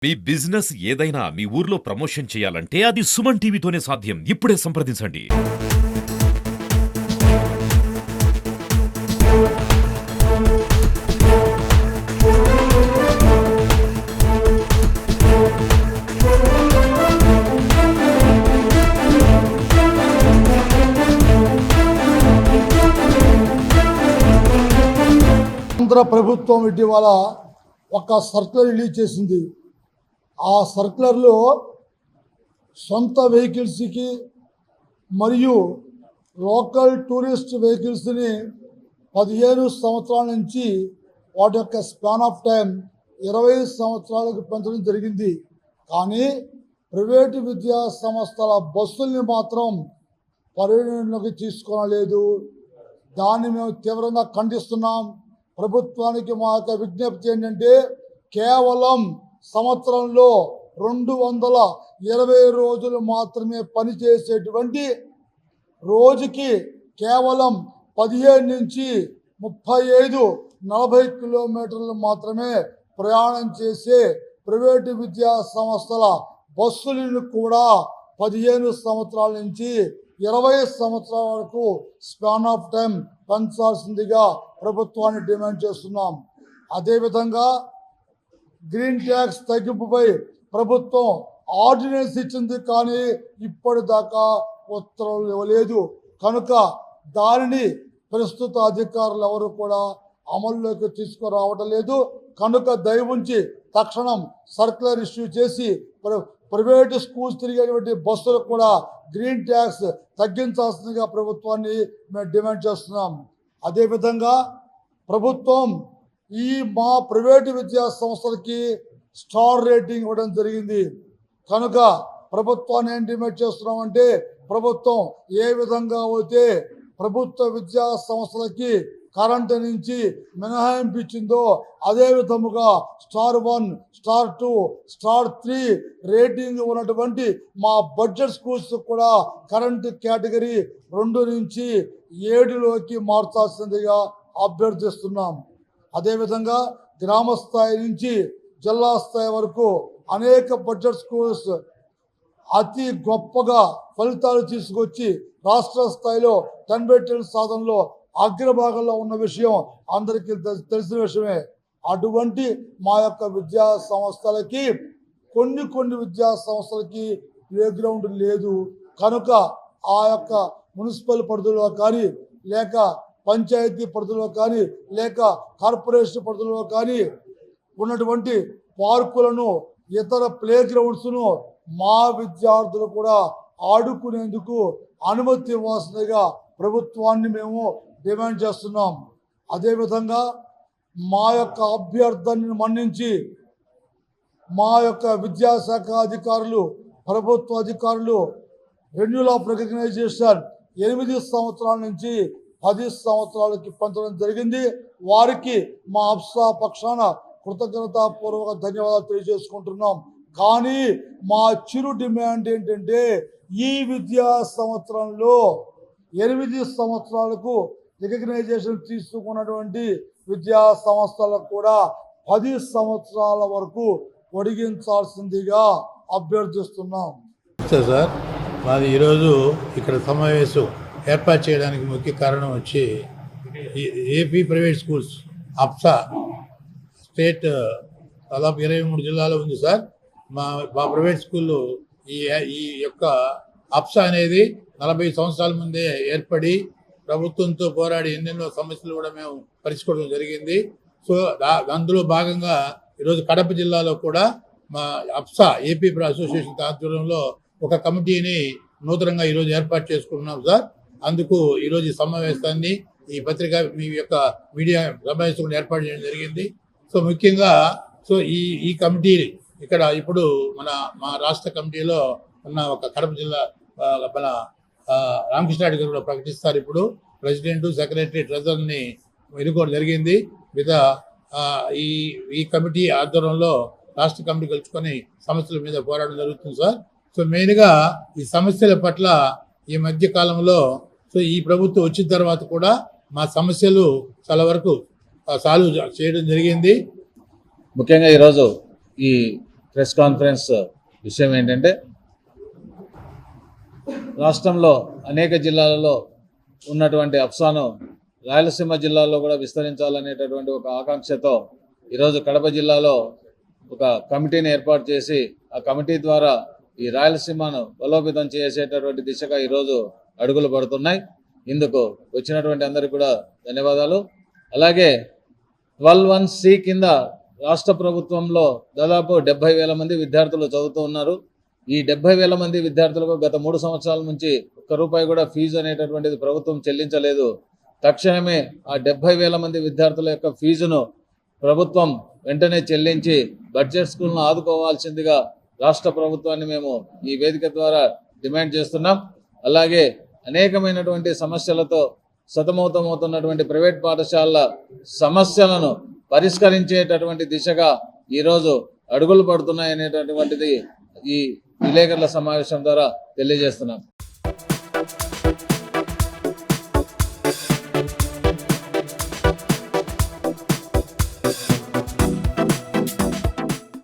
మీ business ఏదైనా మీ ఊర్లో promotion చేయాలంటే అది సుమన్ టీవీతోనే సాధ్యం. ఇప్పుడే సంప్రదించండి. ఆంధ్ర ప్రభుత్వం ఇటీవల ఒక సర్క్యులర్ రిలీజ్ చేసింది. ఆ సర్క్యులర్లో సొంత వెహికల్స్కి మరియు లోకల్ టూరిస్ట్ వెహికల్స్ని 15 సంవత్సరాల నుంచి వాటి యొక్క స్పాన్ ఆఫ్ టైం 20 సంవత్సరాలకు పెంచడం జరిగింది. కానీ ప్రైవేటు విద్యా సంస్థల బస్సుల్ని మాత్రం పరిగణలోకి తీసుకోలేదు. దాన్ని మేము తీవ్రంగా ఖండిస్తున్నాం. ప్రభుత్వానికి మా యొక్క విజ్ఞప్తి ఏంటంటే కేవలం సంవత్సరంలో 220 రోజులు మాత్రమే పనిచేసేటువంటి రోజుకి కేవలం 15 నుంచి 35-40 కిలోమీటర్లు మాత్రమే ప్రయాణం చేసే ప్రైవేటు విద్యా సంస్థల బస్సులను కూడా 15 సంవత్సరాల నుంచి 20 సంవత్సరాల వరకు స్పాన్ ఆఫ్ టైం పెంచాల్సిందిగా ప్రభుత్వాన్ని డిమాండ్ చేస్తున్నాం. అదేవిధంగా గ్రీన్ ట్యాక్స్ తగ్గింపుపై ప్రభుత్వం ఆర్డినెన్స్ ఇచ్చింది, కానీ ఇప్పటిదాకా ఉత్తర్వులు ఇవ్వలేదు. కనుక దానిని ప్రస్తుత అధికారులు ఎవరు కూడా అమల్లోకి తీసుకురావటం లేదు. కనుక దయవుంచి తక్షణం సర్క్యులర్ ఇష్యూ చేసి ప్రైవేటు స్కూల్స్ తిరిగేటువంటి బస్సులకు కూడా గ్రీన్ ట్యాక్స్ తగ్గించాల్సిందిగా ప్రభుత్వాన్ని మేము డిమాండ్ చేస్తున్నాం. అదేవిధంగా ప్రభుత్వం మా ప్రైవేటు విద్యా సంస్థలకి స్టార్ రేటింగ్ ఇవ్వడం జరిగింది. కనుక ప్రభుత్వాన్ని ఏం డిమాండ్ చేస్తున్నామంటే ప్రభుత్వం ఏ విధంగా అయితే ప్రభుత్వ విద్యా సంస్థలకి కరెంటు నుంచి మినహాయింపు ఇచ్చిందో అదే విధముగా స్టార్ 1, స్టార్ 2, స్టార్ 3 రేటింగ్ ఉన్నటువంటి మా బడ్జెట్ స్కూల్స్ కూడా కరెంటు కేటగిరీ 2 నుంచి 7లోకి మార్చాల్సిందిగా అభ్యర్థిస్తున్నాం. అదేవిధంగా గ్రామ స్థాయి నుంచి జిల్లా స్థాయి వరకు అనేక బడ్జెట్ స్కూల్స్ అతి గొప్పగా ఫలితాలు తీసుకొచ్చి రాష్ట్ర స్థాయిలో 10/10 సాధనలో అగ్రభాగంలో ఉన్న విషయం అందరికీ తెలిసిన విషయమే. అటువంటి మా యొక్క విద్యా సంస్థలకి కొన్ని విద్యా సంస్థలకి ప్లే గ్రౌండ్ లేదు. కనుక ఆ యొక్క మున్సిపల్ పరిధిలో కానీ లేక పంచాయతీ పరిధిలో కానీ లేక కార్పొరేషన్ పరిధిలో కానీ ఉన్నటువంటి పార్కులను ఇతర ప్లే గ్రౌండ్స్ను మా విద్యార్థులు కూడా ఆడుకునేందుకు అనుమతి ఇవ్వాల్సిందిగా ప్రభుత్వాన్ని మేము డిమాండ్ చేస్తున్నాం. అదేవిధంగా మా యొక్క అభ్యర్థనను మన్నించి మా యొక్క విద్యాశాఖ అధికారులు ప్రభుత్వ అధికారులు రెన్యూల్ ఆఫ్ రికగ్నైజేషన్ 8 సంవత్సరాల నుంచి 10 సంవత్సరాలకి పెంచడం జరిగింది. వారికి మా అప్సా పక్షాన కృతజ్ఞతాపూర్వక ధన్యవాదాలు తెలియజేసుకుంటున్నాం. కానీ మా చిరు డిమాండ్ ఏంటంటే ఈ విద్యా సంవత్సరంలో 8 సంవత్సరాలకు రికగ్నైజేషన్ తీసుకున్నటువంటి విద్యా సంస్థలకు కూడా 10 సంవత్సరాల వరకు పొడిగించాల్సిందిగా అభ్యర్థిస్తున్నాం. సార్, మాది ఈరోజు ఇక్కడ సమావేశం ఏర్పాటు చేయడానికి ముఖ్య కారణం వచ్చి ఏపీ ప్రైవేట్ స్కూల్స్ అప్సా స్టేట్ దాదాపు 23 జిల్లాలో ఉంది సార్. మా ప్రైవేట్ స్కూల్లో ఈ యొక్క అప్సా అనేది 40 సంవత్సరాల ముందే ఏర్పడి ప్రభుత్వంతో పోరాడి ఎన్నెన్నో సమస్యలు కూడా మేము పరిష్కరించడం జరిగింది. సో అందులో భాగంగా ఈరోజు కడప జిల్లాలో కూడా మా అప్సా ఏపీ అసోసియేషన్ ఆధ్వర్యంలో ఒక కమిటీని నూతనంగా ఈరోజు ఏర్పాటు చేసుకుంటున్నాం సార్. అందుకు ఈరోజు ఈ సమావేశాన్ని ఈ పత్రిక మీ యొక్క మీడియా సమావేశం ఏర్పాటు చేయడం జరిగింది. సో ముఖ్యంగా ఈ కమిటీ ఇక్కడ ఇప్పుడు మా రాష్ట్ర కమిటీలో ఉన్న ఒక కడప జిల్లా మన రామకృష్ణారెడ్డి గారు కూడా ప్రకటిస్తారు. ఇప్పుడు ప్రెసిడెంట్, సెక్రటరీ, ట్రెజరర్ని ఎన్నుకోవడం జరిగింది. మిగతా ఈ కమిటీ ఆధ్వర్యంలో రాష్ట్ర కమిటీ కలుసుకొని సమస్యల మీద పోరాటం జరుగుతుంది సార్. సో మెయిన్గా ఈ సమస్యల పట్ల ఈ మధ్య కాలంలో ఈ ప్రభుత్వం వచ్చిన తర్వాత కూడా మా సమస్యలు చాలా వరకు సాల్వ్ చేయడం జరిగింది. ముఖ్యంగా ఈరోజు ఈ ప్రెస్ కాన్ఫరెన్స్ విషయం ఏంటంటే, రాష్ట్రంలో అనేక జిల్లాలలో ఉన్నటువంటి అప్సాను రాయలసీమ జిల్లాలో కూడా విస్తరించాలనేటటువంటి ఒక ఆకాంక్షతో ఈరోజు కడప జిల్లాలో ఒక కమిటీని ఏర్పాటు చేసి ఆ కమిటీ ద్వారా ఈ రాయలసీమను బలోపేతం చేసేటటువంటి దిశగా ఈరోజు అడుగులు పడుతున్నాయి. ఇందుకు వచ్చినటువంటి అందరికీ కూడా ధన్యవాదాలు. అలాగే 12(1)C కింద రాష్ట్ర ప్రభుత్వంలో దాదాపు 70,000 మంది విద్యార్థులు చదువుతూ ఉన్నారు. ఈ 70,000 మంది విద్యార్థులకు గత 3 సంవత్సరాల నుంచి ఒక్క రూపాయి కూడా ఫీజు అనేటటువంటిది ప్రభుత్వం చెల్లించలేదు. తక్షణమే ఆ 70,000 మంది విద్యార్థుల యొక్క ఫీజును ప్రభుత్వం వెంటనే చెల్లించి బడ్జెట్ స్కూల్ను ఆదుకోవాల్సిందిగా రాష్ట్ర ప్రభుత్వాన్ని మేము ఈ వేదిక ద్వారా డిమాండ్ చేస్తున్నాం. అలాగే అనేకమైనటువంటి సమస్యలతో సతమతమవుతున్నటువంటి ప్రైవేట్ పాఠశాలల సమస్యలను పరిష్కరించేటటువంటి దిశగా ఈరోజు అడుగులు పడుతున్నాయనేటటువంటిది ఈ విలేకరుల సమావేశం ద్వారా తెలియజేస్తున్నాం.